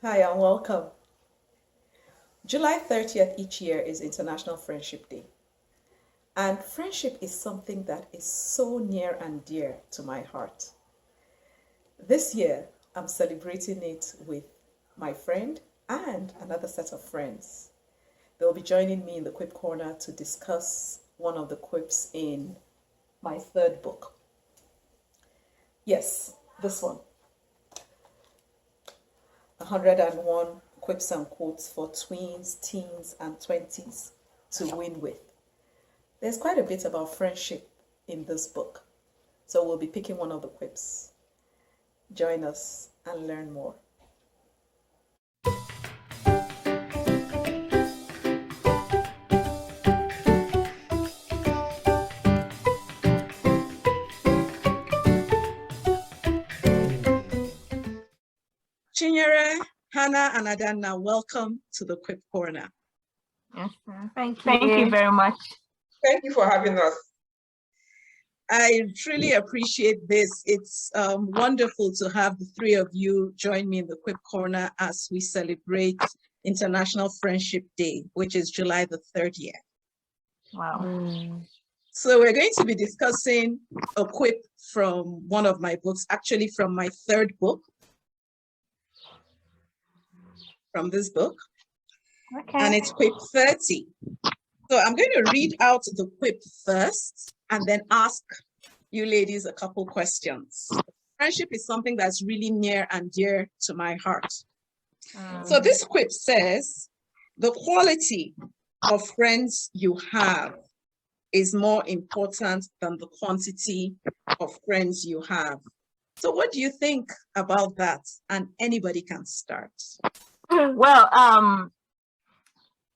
Hi and welcome. July 30th each year is International Friendship Day. And friendship is something that is so near and dear to my heart. This year, I'm celebrating it with my friend and another set of friends. They'll be joining me in the Quip Corner to discuss one of the quips in my third book. Yes, this one. 101 quips and quotes for tweens, teens, and 20s to win with. There's quite a bit about friendship in this book, so we'll be picking one of the quips. Join us and learn more. Chinyere, Hannah, and Adanna, welcome to the Quip Corner. Yes, thank you. Thank you very much. Thank you for having us. I truly appreciate this. It's wonderful to have the three of you join me in the Quip Corner as we celebrate International Friendship Day, which is July the 30th. Wow. So we're going to be discussing a quip from one of my books, actually from my third book, from this book. Okay. And it's quip 30. So I'm going to read out the quip first and then ask you ladies a couple questions. Friendship is something that's really near and dear to my heart. So this quip says, the quality of friends you have is more important than the quantity of friends you have. So what do you think about that? And anybody can start. Well,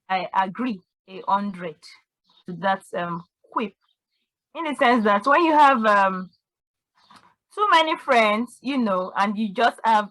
I agree 100 to that quip, in the sense that when you have so many friends, and you just have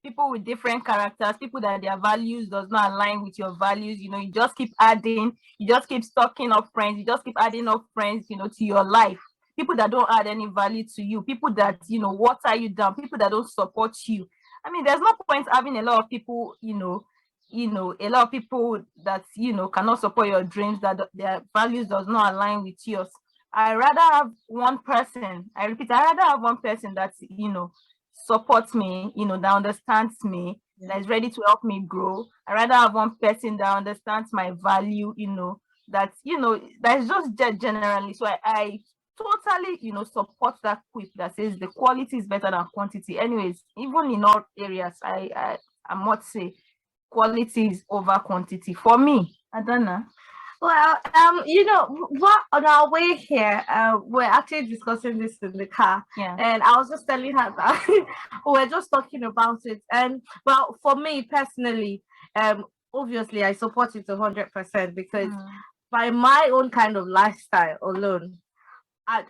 people with different characters, people that their values does not align with your values, you just keep adding, you just keep stocking up friends, you just keep adding up friends, to your life. People that don't add any value to you, people that, water you down, people that don't support you. I mean, there's no point having a lot of people, a lot of people that, cannot support your dreams, that their values does not align with yours. I rather have one person, I repeat, I rather have one person that, supports me, that understands me, that is ready to help me grow. I rather have one person that understands my value, that, that is just generally. So I totally, support that quip that says the quality is better than quantity. Anyways, even in all areas, I must say quality is over quantity for me. I don't know. Well, what on our way here, we're actually discussing this in the car, and I was just telling her that we're just talking about it. And well, for me personally, obviously I support it 100% because by my own kind of lifestyle alone, I,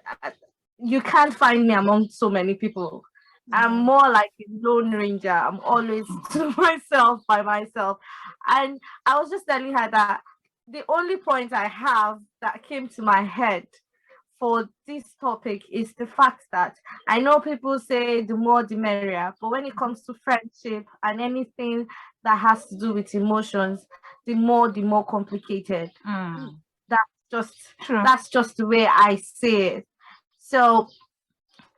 you can't find me among so many people. I'm more like a lone ranger. I'm always to myself, by myself. And I was just telling her that the only point I have that came to my head for this topic is the fact that I know people say the more the merrier, but when it comes to friendship and anything that has to do with emotions, the more complicated. That's just the way I see it. So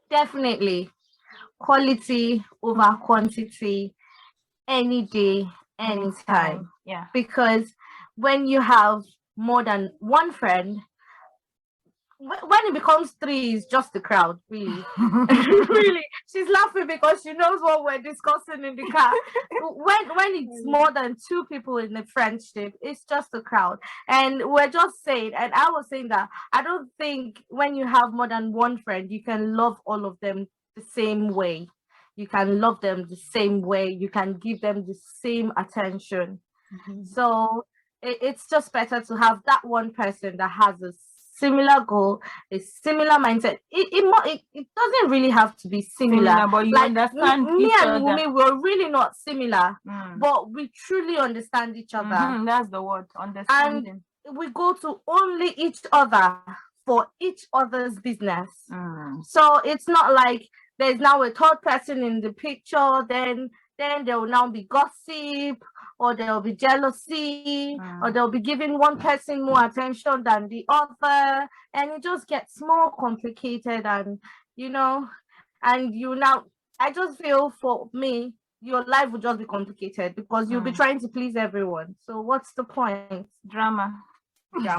definitely quality over quantity any day, anytime. Yeah. Because when you have more than one friend, when it becomes three, it's just the crowd, really. Really, she's laughing because she knows what we're discussing in the car. When it's more than two people in the friendship, it's just a crowd. And we're just saying, and I was saying that I don't think when you have more than one friend, you can love all of them the same way. You can love them the same way. You can give them the same attention. So it's just better to have that one person that has a similar goal, a similar mindset. It doesn't really have to be similar, but you like understand me each and other. Wumi, we're really not similar, but we truly understand each other. That's the word, understanding. And we go to only each other for each other's business. So it's not like there's now a third person in the picture, then then there will now be gossip, or there will be jealousy, or they'll be giving one person more attention than the other, and it just gets more complicated. And and I just feel, for me, your life will just be complicated because you'll be trying to please everyone. So what's the point? Drama. Yeah.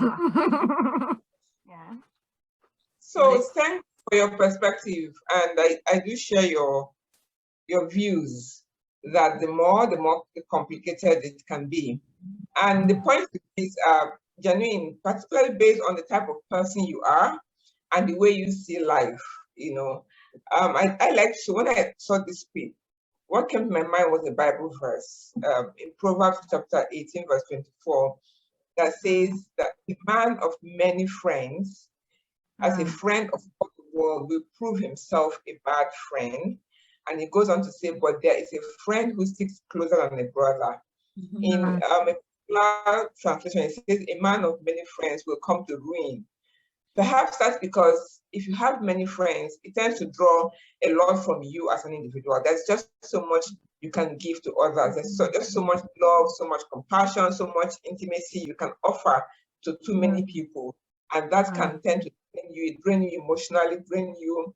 So thanks for your perspective, and I do share your views that the more complicated it can be. And the point is genuine, particularly based on the type of person you are and the way you see life. I like to, when I saw this tweet, what came to my mind was a Bible verse in Proverbs chapter 18, verse 24, that says that the man of many friends, as a friend of all the world, will prove himself a bad friend. And he goes on to say, but there is a friend who sticks closer than a brother. In a particular translation, it says, a man of many friends will come to ruin. Perhaps that's because if you have many friends, it tends to draw a lot from you as an individual. There's just so much you can give to others. There's just so much love, so much compassion, so much intimacy you can offer to too many people. And that can tend to drain you emotionally, drain you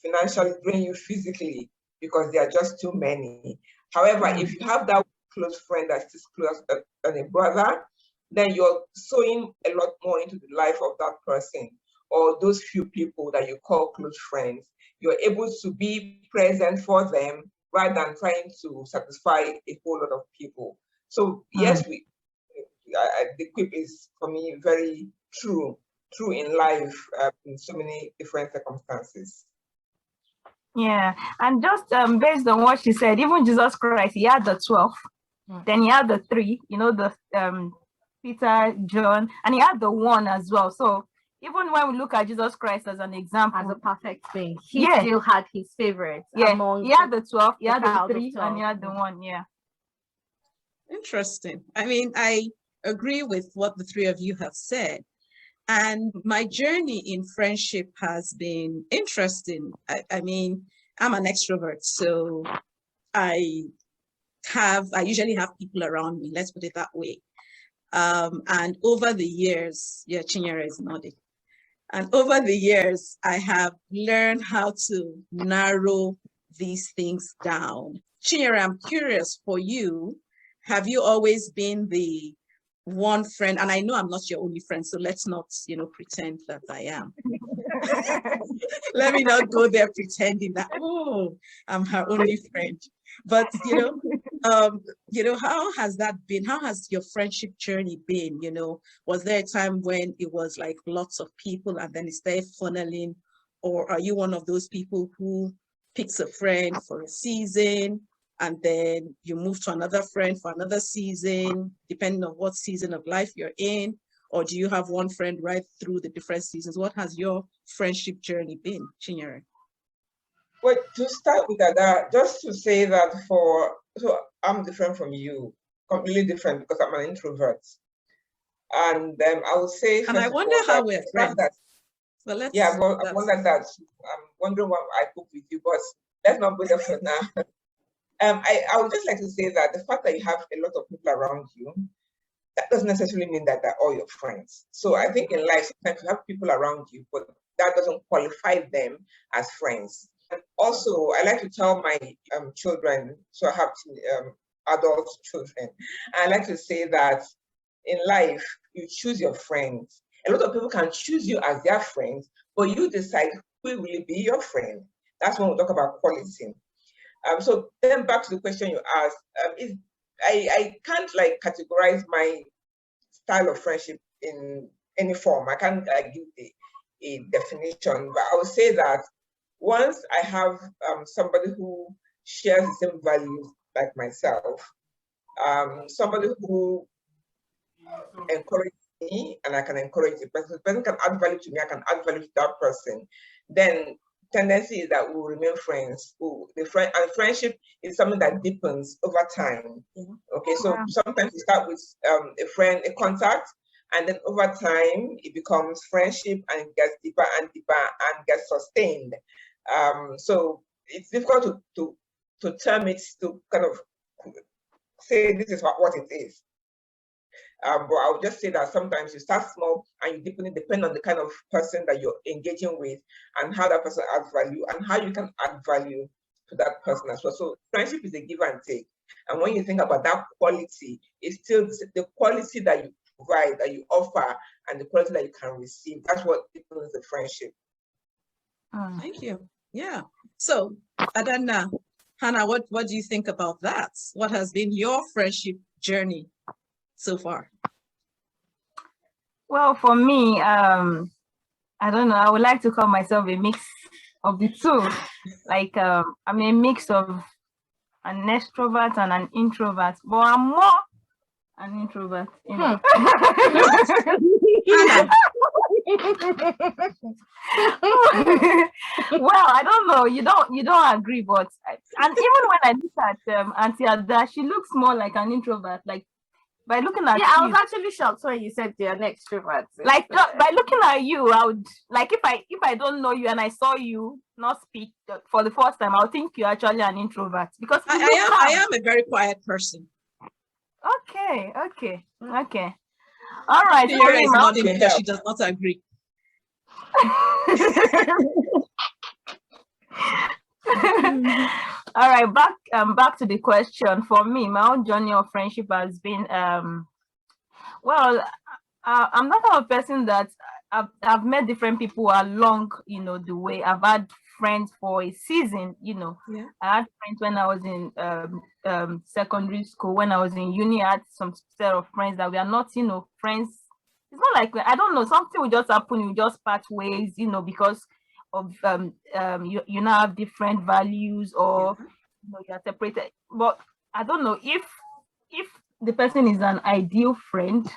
financially, drain you physically, because there are just too many. However, if you have that close friend that's just close than a brother, then you're sowing a lot more into the life of that person or those few people that you call close friends. You're able to be present for them rather than trying to satisfy a whole lot of people. So yes, the Quip is, for me, very true in life in so many different circumstances. Yeah, and just based on what she said, even Jesus Christ, he had the 12, then he had the 3, the Peter, John, and he had the 1 as well. So even when we look at Jesus Christ as an example, as a perfect being, he still had his favorites. Yeah, he had the 12, he had the 3, and he had the 1. Yeah. Interesting. I mean, I agree with what the 3 of you have said. And my journey in friendship has been interesting. I mean, I'm an extrovert, so I usually have people around me, let's put it that way. And over the years, Chinyere is nodding. And over the years, I have learned how to narrow these things down. Chinyere, I'm curious for you, have you always been the one friend? And I know I'm not your only friend, so let's not, pretend that I am. Let me not go there pretending that, oh, I'm her only friend. But, how has that been? How has your friendship journey been? Was there a time when it was like lots of people and then it started funneling? Or are you one of those people who picks a friend for a season and then you move to another friend for another season, depending on what season of life you're in? Or do you have one friend right through the different seasons? What has your friendship journey been, Chinyere? Well, to start with that, just to say that so I'm different from you, completely different, because I'm an introvert. And I would say, and I wonder how we're friends. I wonder that. I'm wondering what I cook with you, but let's not go there for now. I would just like to say that the fact that you have a lot of people around you, that doesn't necessarily mean that they're all your friends. So I think in life, sometimes you have people around you, but that doesn't qualify them as friends. And also, I like to tell my children, so I have adult children, I like to say that in life, you choose your friends. A lot of people can choose you as their friends, but you decide who will really be your friend. That's when we talk about quality. So then back to the question you asked, I can't categorize my style of friendship in any form. I can't give a definition, but I would say that once I have somebody who shares the same values like myself, somebody who encourages me and I can encourage the person can add value to me, I can add value to that person, then tendency is that we will remain friends. And friendship is something that deepens over time. Okay, so sometimes you start with a contact, and then over time it becomes friendship and it gets deeper and deeper and gets sustained. So it's difficult to to term it, to kind of say this is what it is. But I'll just say that sometimes you start small and you deepen it, depend on the kind of person that you're engaging with and how that person adds value and how you can add value to that person as well. So friendship is a give and take. And when you think about that quality, it's still the quality that you provide, that you offer, and the quality that you can receive. That's what deepens the friendship. Thank you. Yeah. So Adanna, Hannah, what do you think about that? What has been your friendship journey so far? Well, for me, I don't know, I would like to call myself a mix of the two. Like I'm a mix of an extrovert and an introvert, but I'm more an introvert. You know? Well, I don't know. You don't agree, but and even when I look at Auntie Ada, she looks more like an introvert. Like by looking at I was actually shocked when you said you're an extrovert. Like by looking at you, I would like if I don't know you and I saw you not speak for the first time, I'll think you're actually an introvert because I am a very quiet person. Okay. All right. Sierra is nodding because she does not agree. All right, back to the question. For me, my own journey of friendship has been well, I'm not kind of person that I've met different people along, the way. I've had friends for a season, Yeah. I had friends when I was in secondary school. When I was in uni, I had some set of friends that we are not, friends. It's not like, I don't know, something will just happen, you just part ways, because of you now have different values, or you are separated. But I don't know if the person is an ideal friend,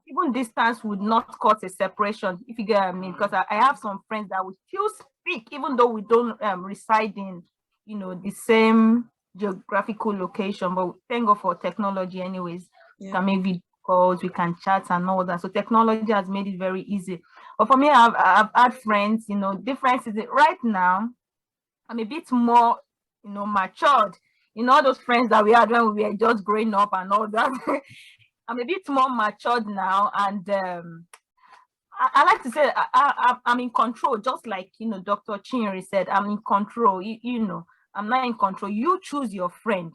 even distance would not cause a separation, if you get what I mean. Because I have some friends that we still speak even though we don't reside in the same geographical location, but thank God for technology anyways. We can make video calls, we can chat and all that. So technology has made it very easy. But for me, I've had friends, difference is right now I'm a bit more matured. All those friends that we had when we were just growing up and all that. I'm a bit more matured now, and I like to say I'm in control, just like Dr. Chinri said. I'm in control. I'm not in control. You choose your friend.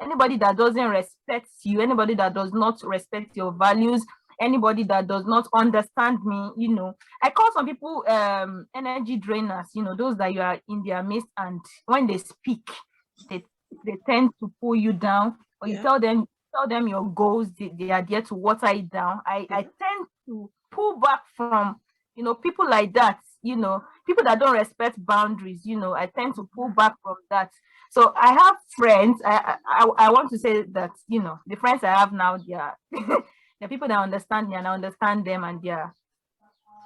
Anybody that doesn't respect you, anybody that does not respect your values, anybody that does not understand me, I call some people energy drainers. Those that you are in their midst, and when they speak, they tend to pull you down, or you tell them your goals, they are there to water it down. I tend to pull back from people like that, people that don't respect boundaries. I tend to pull back from that. So I have friends, I want to say that the friends I have now, they are they're people that understand me and I understand them, and they're,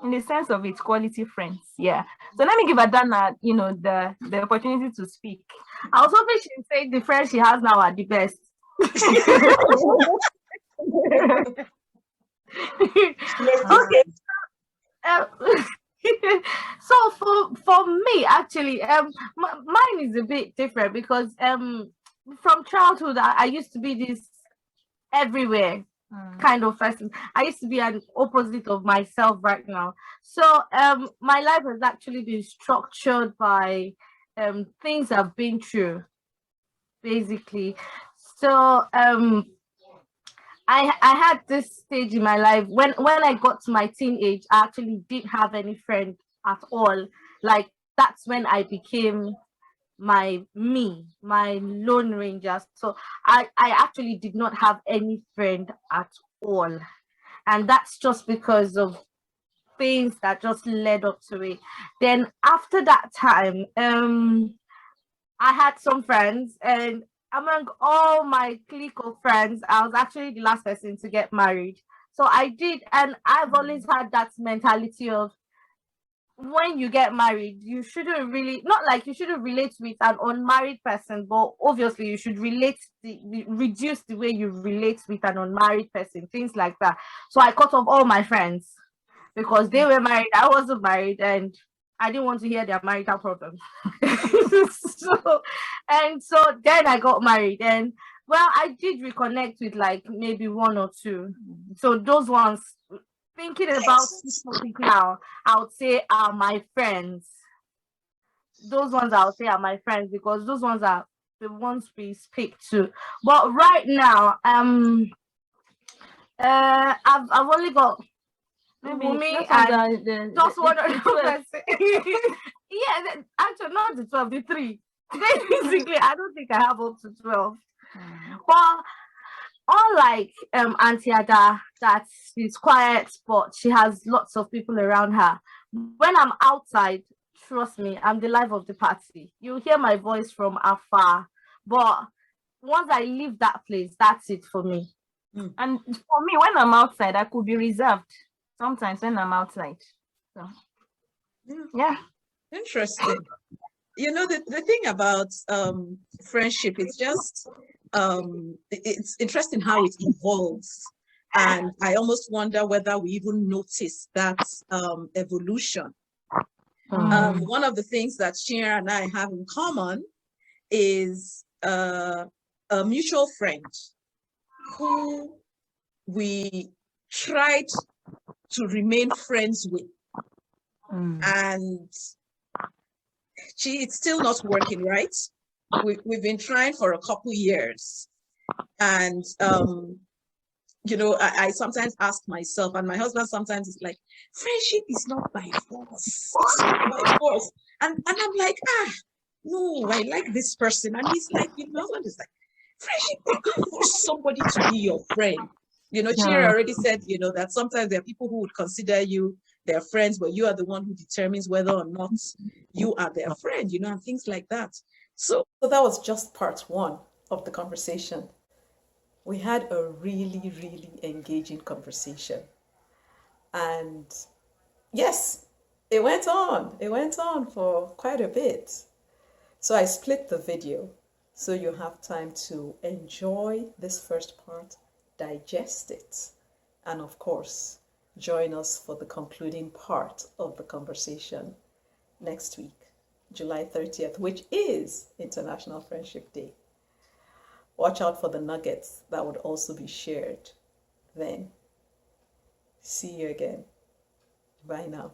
in the sense of its quality friends. Yeah. So let me give Adana, the opportunity to speak. I was hoping she'd say the friends she has now are the best. Okay. So for me, actually, mine is a bit different because from childhood I used to be this everywhere kind of person. I used to be an opposite of myself right now. So my life has actually been structured by things I've been through, basically. So I had this stage in my life when I got to my teenage, I actually didn't have any friend at all. Like that's when I became my lone ranger. So I actually did not have any friend at all, and that's just because of things that just led up to it. Then after that time, I had some friends, and among all my clique of friends, I was actually the last person to get married. So I did, and I've always had that mentality of when you get married, you shouldn't really, not like you shouldn't relate with an unmarried person, but obviously you should reduce the way you relate with an unmarried person, things like that. So I cut off all my friends because they were married, I wasn't married, and I didn't want to hear their marital problems. so then I got married, and well, I did reconnect with like maybe one or two. So those ones, thinking about this topic now, I would say are my friends. Those ones I would say are my friends, because those ones are the ones we speak to. But right now, I've only got me and just one other person. Yeah, actually not the 12, the 3. Basically, I don't think I have up to 12. But unlike Auntie Ada, that she's quiet, but she has lots of people around her. When I'm outside, trust me, I'm the life of the party. You hear my voice from afar, but once I leave that place, that's it for me. And for me, when I'm outside, I could be reserved sometimes when I'm outside. So yeah. Interesting. You know, the thing about friendship, it's just it's interesting how it evolves. And I almost wonder whether we even notice that evolution. One of the things that Shira and I have in common is a mutual friend who we tried to remain friends with. And it's still not working, right? We've been trying for a couple years. And, you know, I sometimes ask myself, and my husband sometimes is like, friendship is not by force. It's not by force. And I'm like, no, I like this person. And he's like, you know, my husband is like, friendship, you can't force somebody to be your friend. You know, Chira already said, you know, that sometimes there are people who would consider you their friends, but you are the one who determines whether or not you are their friend, you know, and things like that. So that was just part one of the conversation. We had a really, really engaging conversation. And yes, it went on. It went on for quite a bit. So I split the video so you have time to enjoy this first part, digest it, and of course, join us for the concluding part of the conversation next week, July 30th, which is International Friendship Day. Watch out for the nuggets that would also be shared then. See you again. Bye now.